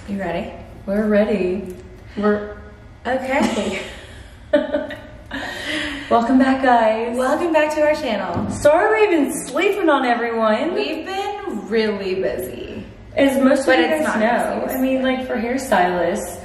You ready? We're ready. We're okay. Welcome back, guys. Welcome back to our channel. Sorry we've been sleeping on everyone. We've been really busy. As most of you it's guys not know. busy. I mean, like for hairstylists,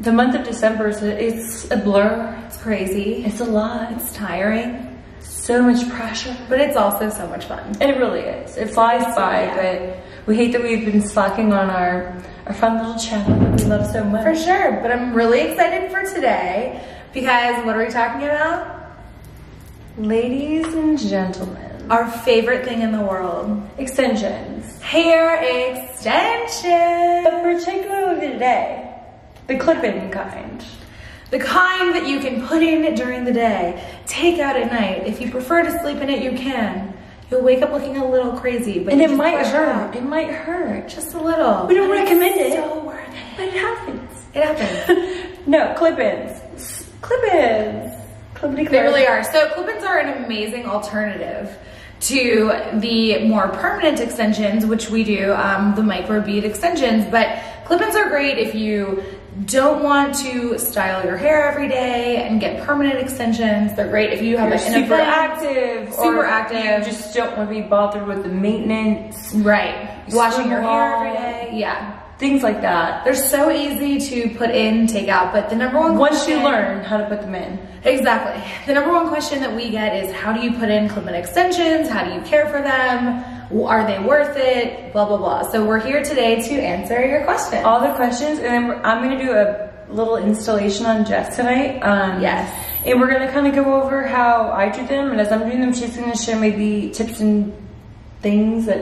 the month of December, it's a blur. It's crazy. It's a lot. It's tiring. So much pressure. But it's also so much fun. It really is. It flies by, yeah. but we hate that we've been slacking on our fun little channel that we love so much. For sure, but I'm really excited for today because what are we talking about? Ladies and gentlemen. Our favorite thing in the world. Extensions. Hair extensions. But particularly today, the clip-in kind. The kind that you can put in during the day, take out at night. If you prefer to sleep in it, you can. You'll wake up looking a little crazy, but and you it just might brush hurt. It might hurt. Just a little. We don't But recommend it's it. So worth it. But it happens. It happens. No, clip-ins. Clip-ins. Clippity They really are. So clip-ins are an amazing alternative to the more permanent extensions, which we do, the micro bead extensions. But clip-ins are great if you don't want to style your hair every day and get permanent extensions. They're great if you have You're an super event, active. super or active. You just don't want to be bothered with the maintenance. Right. Washing your hair Swim every day. Yeah. Things like that. They're so easy to put in, take out, but the number one Once question, you learn how to put them in. Exactly. The number one question that we get is how do you put in clip-in extensions? How do you care for them? Are they worth it? Blah, blah, blah. So we're here today to answer your questions. All the questions, and then I'm going to do a little installation on Jess tonight. Yes. And we're going to kind of go over how I do them, and as I'm doing them, she's going to share maybe tips and things that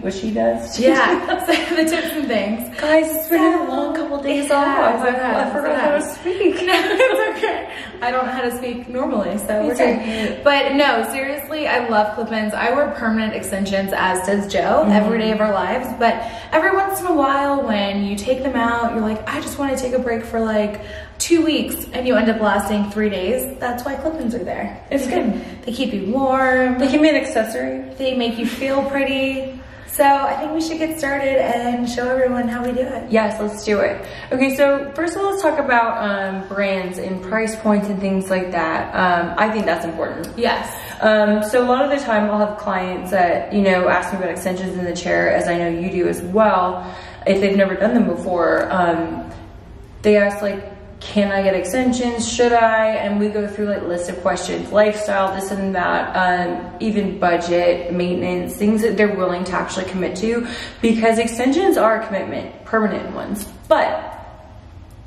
what she does. Yeah, so the tips and things. Guys, it's been a long couple days off. I forgot how to speak. No, it's okay. I don't know how to speak normally, so we're good. But no, seriously, I love clip-ins. I wear permanent extensions, as does Jo, every day of our lives. But every once in a while, when you take them out, you're like, I just want to take a break for like 2 weeks, and you end up lasting 3 days. That's why clip-ins are there. It's good. They keep you warm. They can be an accessory. They make you feel pretty. So I think we should get started and show everyone how we do it. Yes, let's do it. Okay, so first of all, let's talk about brands and price points and things like that. I think that's important. Yes. So a lot of the time I'll have clients that, you know, ask me about extensions in the chair, as I know you do as well. If they've never done them before, they ask like, can I get extensions? Should I? And we go through like lists of questions, lifestyle, this and that, even budget, maintenance, things that they're willing to actually commit to, because extensions are a commitment, permanent ones, but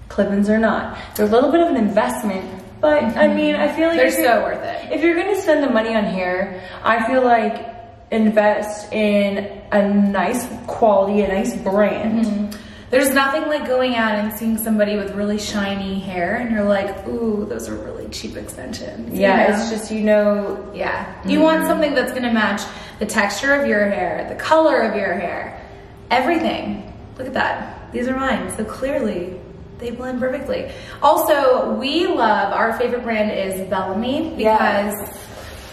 clip-ins are not. They're a little bit of an investment, but I mean, I feel like they're so worth it. If you're gonna spend the money on hair, I feel like invest in a nice quality, a nice brand. There's nothing like going out and seeing somebody with really shiny hair and you're like, ooh, those are really cheap extensions. Yeah, you know? it's just, you know. Yeah, you want something that's gonna match the texture of your hair, the color of your hair, everything. Look at that, these are mine, so clearly they blend perfectly. Also, we love, our favorite brand is Bellamy because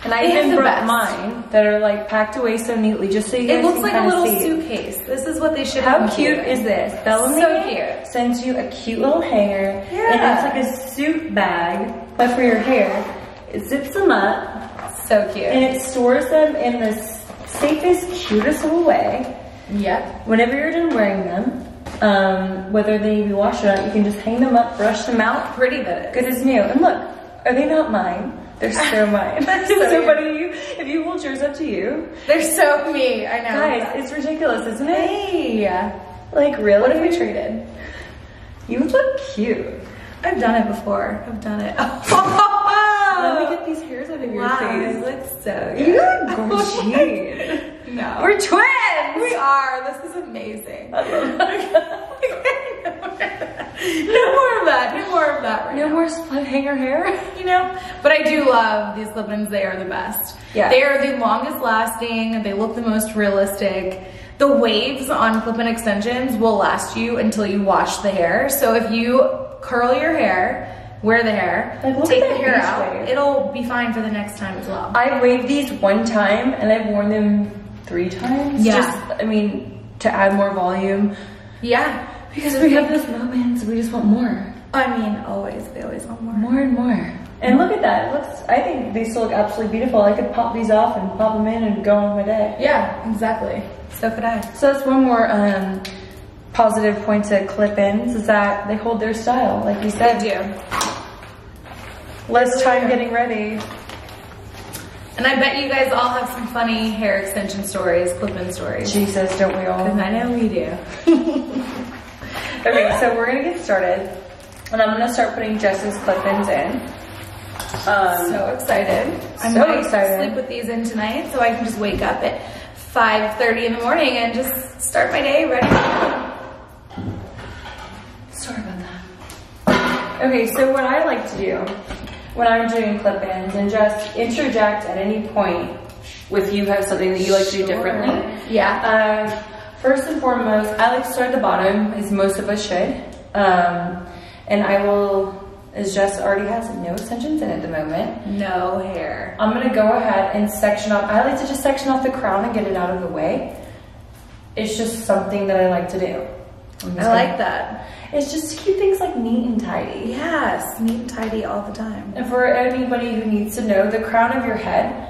and I even brought mine that are like packed away so neatly, just so you guys it looks can like a kind of little see. suitcase. This is what they should How have. cute is this? Bellamy So cute. sends you a cute little hanger, Yeah. and it's like a suit bag, but for your hair. It zips them up, So cute. and it stores them in the safest, cutest little way. Yep. Whenever you're done wearing them, whether they need to be washed or not, you can just hang them up, brush them out, Pretty good. good as new. And look, are they not mine? They're so mine. They're so so funny. If you hold yours up to you. They're so me, I know. Guys, it's ridiculous, isn't it? Hey. Like, really? What if we traded? You look cute. I've done it before. I've done it. Let me get these hairs out of your Wow, face. you look so good. You look gorgeous. No. We're twins! We are. This is amazing. I love that. No more of that. No more of that right No now. more split hanger hair? You know? But I do love these clip-ins. They are the best. Yeah. They are the longest lasting. They look the most realistic. The waves on clip-in extensions will last you until you wash the hair. So if you curl your hair, wear the hair, Like, look take at the that hair beach out, wave. it'll be fine for the next time as well. I waved these one time and I've worn them 3 times. Yeah. Just, I mean, to add more volume. Yeah. Because we have those moments, we just want more. I mean, always, we always want more. More and more. And look at that, it looks, I think they still look absolutely beautiful. I could pop these off and pop them in and go on with my day. Yeah, exactly. So could I. So that's one more positive point to clip-ins, is that they hold their style, like you said. They do. Less time getting ready. And I bet you guys all have some funny hair extension stories, clip-in stories. Jesus, don't we all? Because I know we do. Okay, so we're gonna get started. And I'm gonna start putting Jess's clip-ins in. So excited. I might sleep with these in tonight so I can just wake up at 5:30 in the morning and just start my day ready to go. Sorry about that. Okay, so what I like to do when I'm doing clip-ins, and just interject at any point if you have something that you like to do differently. Yeah. First and foremost, I like to start at the bottom, as most of us should. And I will, as Jess already has no extensions in at the moment. No hair. I'm gonna go ahead and section off. I like to just section off the crown and get it out of the way. It's just something that I like to do. I like that. It's just to keep things like neat and tidy. Yes, neat and tidy all the time. And for anybody who needs to know, the crown of your head,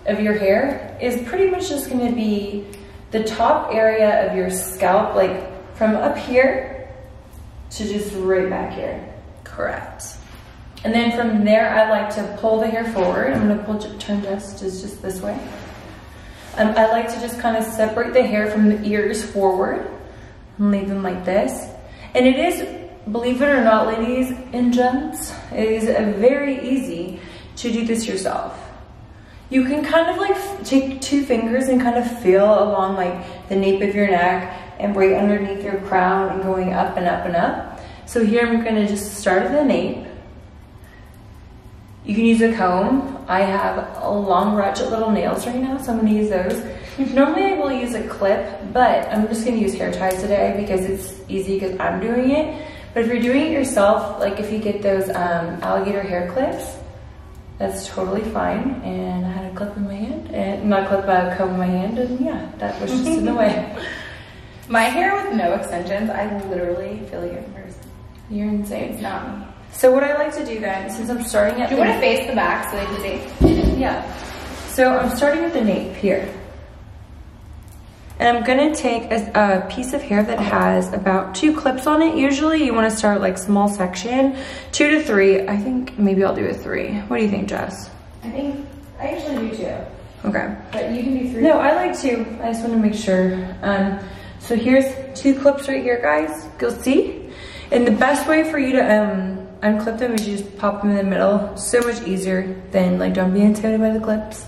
of your hair, is pretty much just gonna be the top area of your scalp, like from up here to just right back here. Correct. And then from there, I like to pull the hair forward. I'm gonna turn just this way. I like to just kind of separate the hair from the ears forward and leave them like this. And it is, believe it or not, ladies and gents, it is very easy to do this yourself. You can kind of like take 2 fingers and kind of feel along like the nape of your neck and right underneath your crown and going up and up and up. So here I'm gonna just start at the nape. You can use a comb. I have a long ratchet little nails right now, so I'm gonna use those. Normally I will use a clip, but I'm just gonna use hair ties today because it's easy because I'm doing it. But if you're doing it yourself, like if you get those alligator hair clips, that's totally fine. And I had a clip in my hand, and not clip, a comb in my hand, and yeah, that was just in the way. My hair with no extensions, I literally feel like you're insane. It's not me. So what I like to do then, since I'm starting at do you want to face the back so they can see? Yeah. So I'm starting with the nape here. And I'm gonna take a piece of hair that has about 2 clips on it. Usually you wanna start like small section, 2 to 3. I think maybe I'll do a 3. What do you think, Jess? I usually do 2. Okay. But you can do 3. No, I like 2. I just wanna make sure. So here's 2 clips right here, guys. Go see. And the best way for you to unclip them is you just pop them in the middle. So much easier than like don't be intimidated by the clips.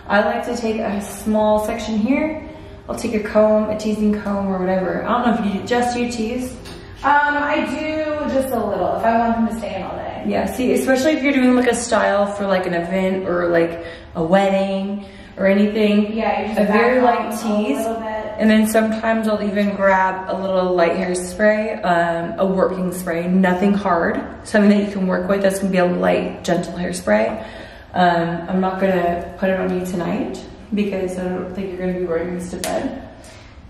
I like to take a small section here. I'll take a comb, a teasing comb or whatever. I don't know if you just you tease. I do just a little if I want them to stay in all day. Yeah, see, especially if you're doing like a style for like an event or like a wedding or anything. Yeah, you just a very light tease. A little bit. And then sometimes I'll even grab a little light hairspray, a working spray, nothing hard, something that you can work with. That's gonna be a light, gentle hairspray. I'm not gonna put it on you tonight because I don't think you're gonna be wearing this to bed.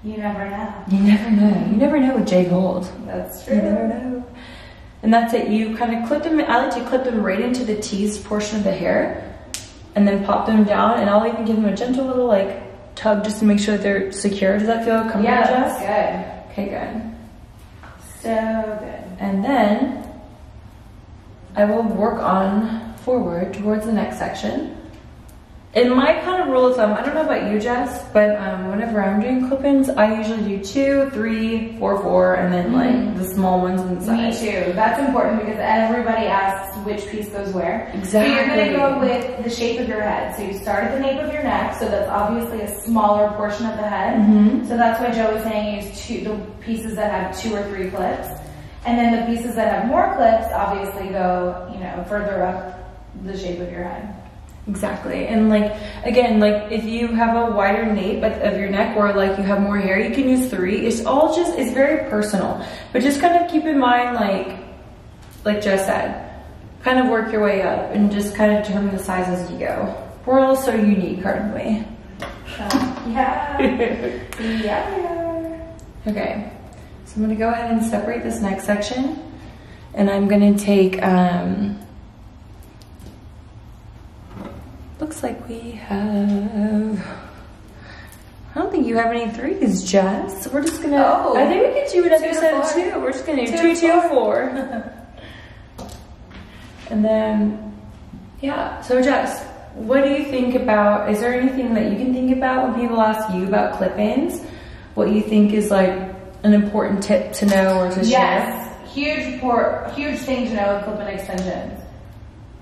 You never know. You never know. You never know with Jay Gold. That's true. You never know. And that's it. You kind of clip them. I like to clip them right into the teased portion of the hair and then pop them down. And I'll even give them a gentle little like tug just to make sure that they're secure. Does that feel comfortable, Jess? Yeah, that's good. Okay, good. So good. And then I will work on forward towards the next section. In my kind of rule of thumb, I don't know about you, Jess, but whenever I'm doing clip-ins, I usually do 2, 3, 4, 4, and then like the small ones inside. Me too. That's important because everybody asks which piece goes where. Exactly. So you're gonna go with the shape of your head. So you start at the nape of your neck, so that's obviously a smaller portion of the head. So that's why Joe was saying use the pieces that have 2 or 3 clips. And then the pieces that have more clips obviously go, you know, further up the shape of your head. Exactly. And like, again, like if you have a wider nape of your neck or like you have more hair, you can use 3. It's all just, it's very personal. But just kind of keep in mind, like Jess said, kind of work your way up and just kind of determine the size as you go. We're all so unique, aren't we? Yeah. Yeah. Okay. So I'm gonna go ahead and separate this neck section, and I'm gonna take, looks like we have, I don't think you have any 3s, Jess. So we're just gonna, I think we could do an episode of 2. We're just gonna do 2, 2, 4. And then, yeah, so Jess, what do you think about, is there anything that you can think about when people ask you about clip-ins? What you think is like an important tip to know or to share? Yes, huge thing to know with clip-in extensions.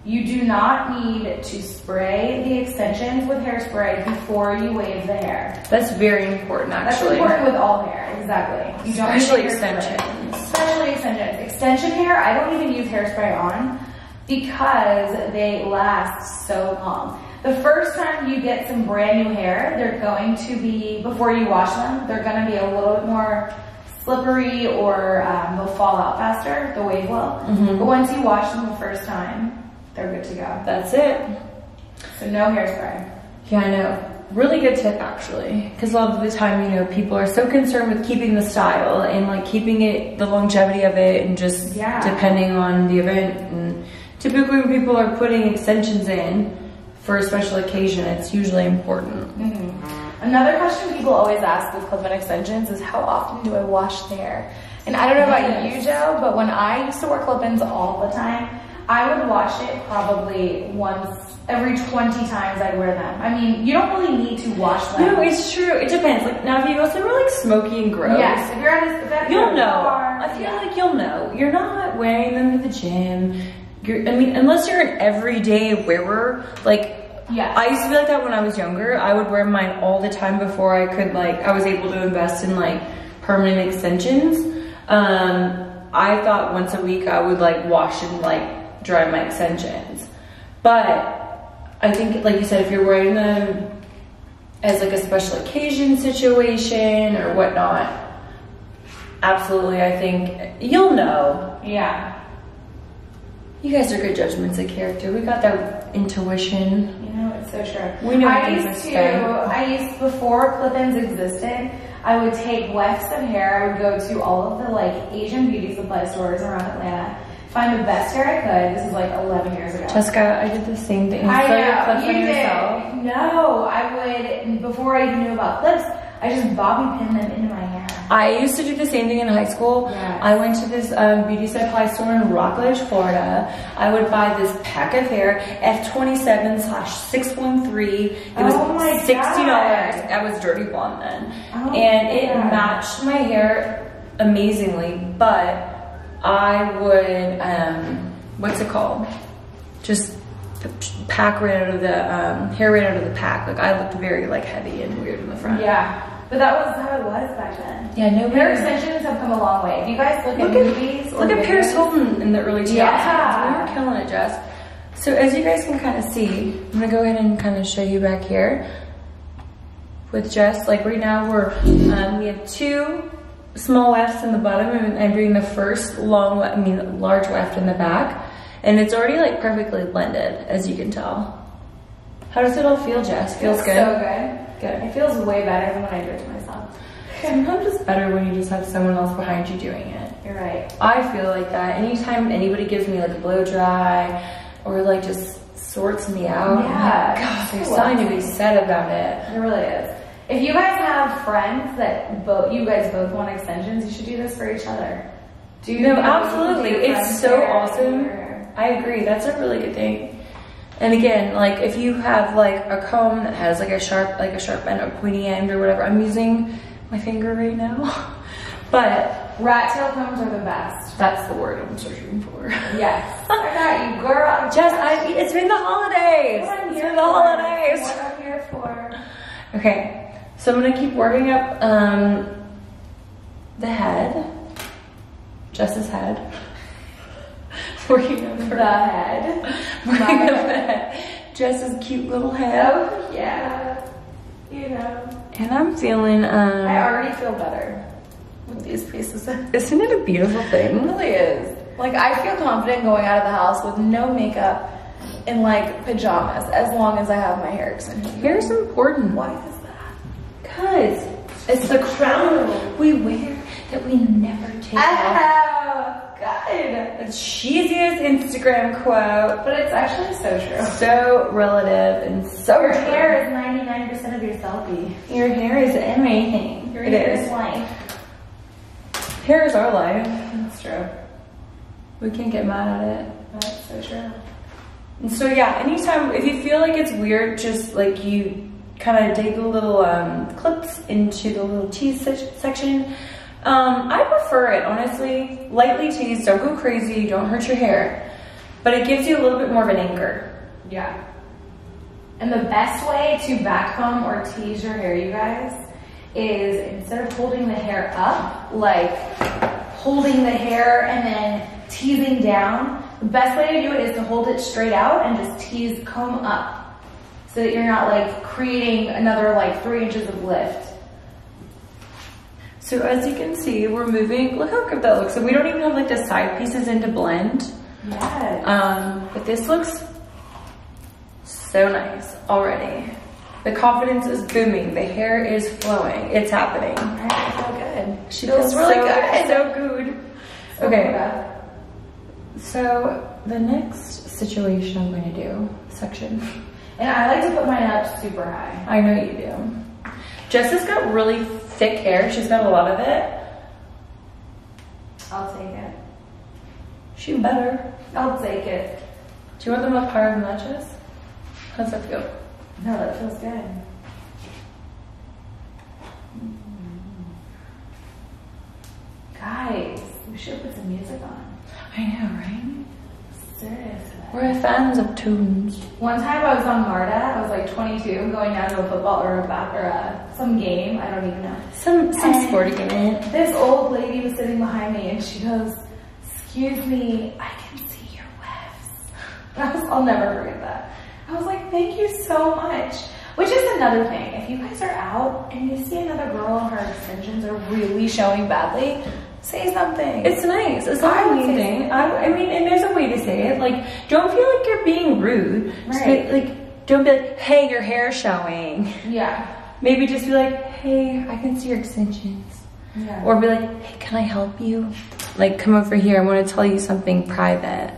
You do not need to spray the extensions with hairspray before you wave the hair. That's very important, actually. That's important with all hair, exactly. You don't Especially extensions. Especially extensions. Extension hair, I don't even use hairspray on because they last so long. The first time you get some brand new hair, they're going to be, before you wash them, they're going to be a little bit more slippery or they'll fall out faster, the wave will. But once you wash them the first time, they're good to go. That's it. So no hairspray. Yeah, I know. Really good tip, actually. Because a lot of the time, you know, people are so concerned with keeping the style and like keeping it, the longevity of it, and just depending on the event. And typically when people are putting extensions in for a special occasion, it's usually important. Another question people always ask with clip-in extensions is how often do I wash the hair? And I don't know about you, Jo, but when I used to wear clip-ins all the time, I would wash it probably once every 20 times I'd wear them. I mean, you don't really need to wash them. No, it's true. It depends. Like now, if you go somewhere like smoky and gross, yes, if you're at a, you'll know. I feel like you'll know. You're not wearing them to the gym. I mean, unless you're an everyday wearer, like. Yes. I used to be like that when I was younger. I would wear mine all the time before I could I was able to invest in like permanent extensions. I thought once a week I would like wash and like dry my extensions. But I think, like you said, if you're wearing them as like a special occasion situation or whatnot, absolutely, I think you'll know. Yeah. You guys are good judgments of character. We got that intuition. You know, it's so true. We know I used before clip-ins existed, I would take wefts of hair. I would go to all of the like Asian beauty supply stores around Atlanta, find the best hair I could. This is like 11 years ago. Jessica, I did the same thing. I know, you did. No, I would, before I even knew about clips, I just bobby pin them into my hair. I used to do the same thing in high school. Yes. I went to this beauty supply store in Rockledge, Florida. I would buy this pack of hair, F27/613. It was $60. I was dirty blonde then. And it matched my hair amazingly, but I would, what's it called? Just pack right out of the, hair right out of the pack. Like I looked very like heavy and weird in the front. Yeah. But that was how it was back then. Yeah, no hair extensions have come a long way. If you guys look at movies, look at Paris Hilton in the early 2000s. Yeah. We were killing it, Jess. So as you guys can kind of see, I'm gonna go ahead and kind of show you back here with Jess. Like right now, we have 2 small wefts in the bottom, and I'm doing the first large weft in the back, and it's already like perfectly blended, as you can tell. How does it all feel, Jess? Feels good. So good. Good. It feels way better than when I do it to myself. Sometimes it's better when you just have someone else behind you doing it. You're right. I feel like that. Anytime anybody gives me like a blow dry or like just sorts me out, yeah, God, there's something to be said about it. There really is. If you guys have friends that you guys both want extensions, you should do this for each other. No, absolutely. It's so awesome. I agree. That's a really good thing. And again, like if you have like a comb that has like a sharp end or pointy end or whatever, I'm using my finger right now. But rat tail combs are the best. That's the word I'm searching for. Yes. I got you, girl. Jess, it's been the holidays. It's been the holidays. What I'm here for. Okay, so I'm gonna keep working up the head, Jess's head. Working on the head. Working on the head. Jess's cute little head. Oh, yeah. You know. And I'm feeling, I already feel better with these pieces. Isn't it a beautiful thing? It really is. Like, I feel confident going out of the house with no makeup and, like, pajamas as long as I have my hair extension. Hair's important. Why is that? Because it's the crown we wear that we never take off. Good. The cheesiest Instagram quote. But it's actually so true. So relative and so Your true. hair is 99% of your selfie. Your hair is everything. Your hair is life. Hair is our life. That's true. We can't get mad at it. That's so true. And so yeah, anytime, if you feel like it's weird, just like you kind of dig the little clips into the little tease section. I prefer it, honestly. Lightly teased, don't go crazy, don't hurt your hair. But it gives you a little bit more of an anchor. Yeah. And the best way to backcomb or tease your hair, you guys, is instead of holding the hair up, like holding the hair and then teasing down, the best way to do it is to hold it straight out and just tease, comb up, so that you're not like creating another like 3 inches of lift. So as you can see, we're moving, look how good that looks. So we don't even have like the side pieces in to blend. Yes. But this looks so nice already. The confidence is booming. The hair is flowing. It's happening. I feel good. She feels really good. So good. Okay. So the next situation I'm going to do, section. And I like to put mine up super high. I know you do. Jess has got really thick hair. She's got a lot of it. I'll take it. She better. I'll take it. Do you want them up higher than that, Jess? How does that feel? No, that feels good. Guys, we should put some music on. I know, right? Seriously. We're fans of tunes. One time I was on MARTA, I was like 22, going down to a football or some game, I don't even know. Some sporty game. This old lady was sitting behind me and she goes, "Excuse me, I can see your wefts." And I'll never forget that. I was like, "Thank you so much." Which is another thing. If you guys are out and you see another girl and her extensions are really showing badly, say something. It's nice. It's not a mean thing. I mean, and there's a way to say it. Like, don't feel like you're being rude. Right. Like, don't be like, "Hey, your hair's showing." Yeah. Maybe just be like, "Hey, I can see your extensions." Yeah. Or be like, "Hey, can I help you? Like, come over here. I want to tell you something private."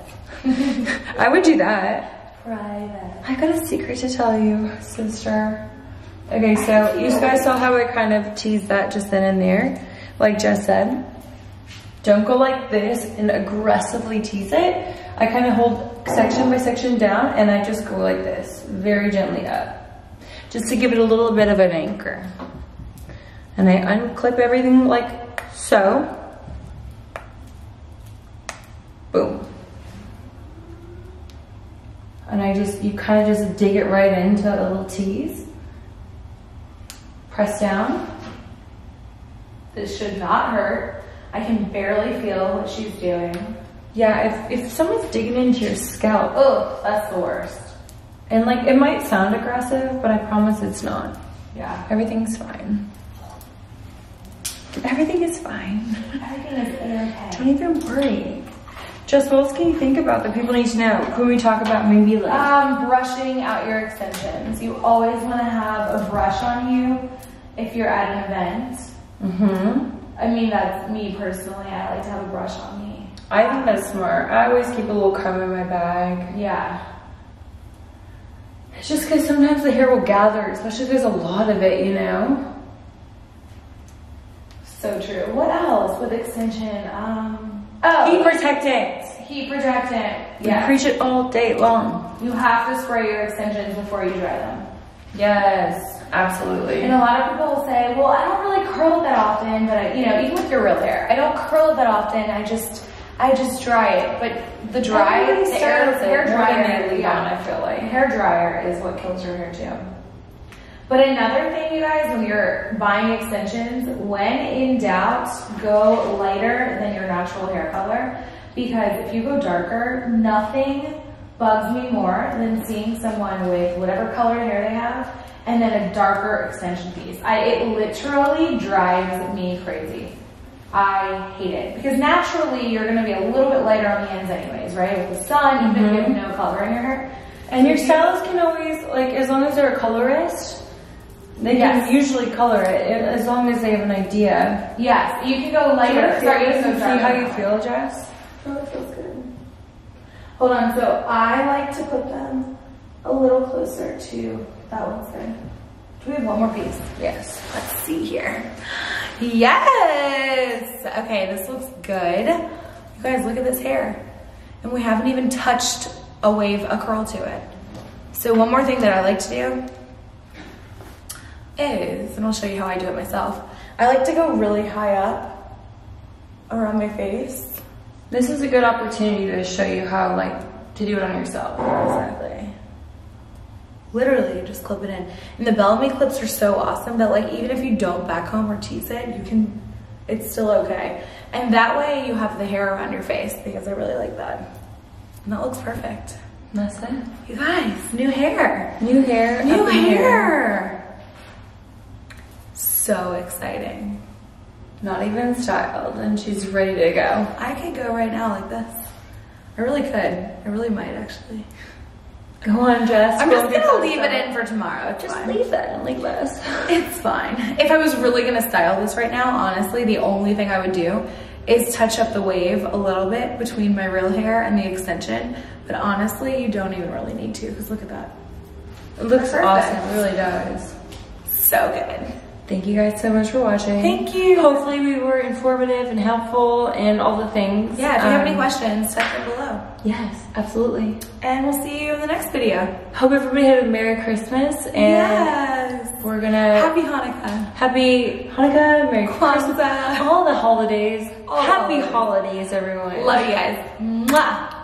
I would do that. Private. I got a secret to tell you, sister. Okay, so you guys saw how I kind of teased that just then and there. Like Jess said, don't go like this and aggressively tease it. I kind of hold section by section down and I just go like this, very gently up, just to give it a little bit of an anchor. And I unclip everything like so. Boom. And you kind of just dig it right into a little tease. Press down. This should not hurt. I can barely feel what she's doing. Yeah, if someone's digging into your scalp. Ugh, that's the worst. And like, it might sound aggressive, but I promise it's not. Yeah. Everything's fine. Everything is fine. Everything is okay. Don't even worry. Just what else can you think about that people need to know? Can we talk about maybe like... brushing out your extensions. You always want to have a brush on you if you're at an event. Mm-hmm. I mean, that's me personally. I like to have a brush on me. I think that's smart. I always keep a little comb in my bag. Yeah. It's just because sometimes the hair will gather, especially if there's a lot of it, you know? So true. What else with extension? Heat protectant. Heat protectant. Yeah. You preach it all day long. You have to spray your extensions before you dry them. Yes, absolutely. And a lot of people will say, "Well, I don't really curl it that often," but even with your real hair, I don't curl it that often. I just dry it. But the hair dryer, I feel like hair dryer is what kills your hair too. But another thing, you guys, when you're buying extensions, when in doubt, go lighter than your natural hair color. Because if you go darker, nothing bugs me more than seeing someone with whatever colored hair they have and then a darker extension piece. It literally drives me crazy. I hate it. Because naturally, you're going to be a little bit lighter on the ends anyways, right? With the sun, even if you have no color in your hair. And your stylist can always, like, as long as they're a colorist, They can usually color it as long as they have an idea. Yes, you can go lighter. Sorry, see how you feel, Jess? Oh, it feels good. Hold on, so I like to put them a little closer to that one's good. Do we have one more piece? Yes. Let's see here. Yes! Okay, this looks good. You guys, look at this hair. And we haven't even touched a curl to it. So one more thing that I like to do is, and I'll show you how I do it myself, I like to go really high up around my face. This is a good opportunity to show you how, like, to do it on yourself. Exactly. Literally, just clip it in. And the Bellamy clips are so awesome that, like, even if you don't back comb or tease it, you can, it's still okay. And that way you have the hair around your face, because I really like that. And that looks perfect. That's it. You guys, new hair. New hair. New hair. So exciting. Not even styled, and she's ready to go. I could go right now like this. I really could. I really might, actually. Go on, Jess. I'm just gonna leave it in for tomorrow. It's just fine. leave it in like this. It's fine. If I was really gonna style this right now, honestly, the only thing I would do is touch up the wave a little bit between my real hair and the extension. But honestly, you don't even really need to, because look at that. It looks awesome. It really does. So good. Thank you guys so much for watching. Thank you. Hopefully we were informative and helpful and all the things. Yeah, if you have any questions, type them below. Yes, absolutely. And we'll see you in the next video. Hope everybody had a Merry Christmas. And yes. We're gonna... Happy Hanukkah. Happy Hanukkah, Merry Christmas. Kwanzaa. All the holidays. All Happy the holidays, everyone. Love you guys. Mwah.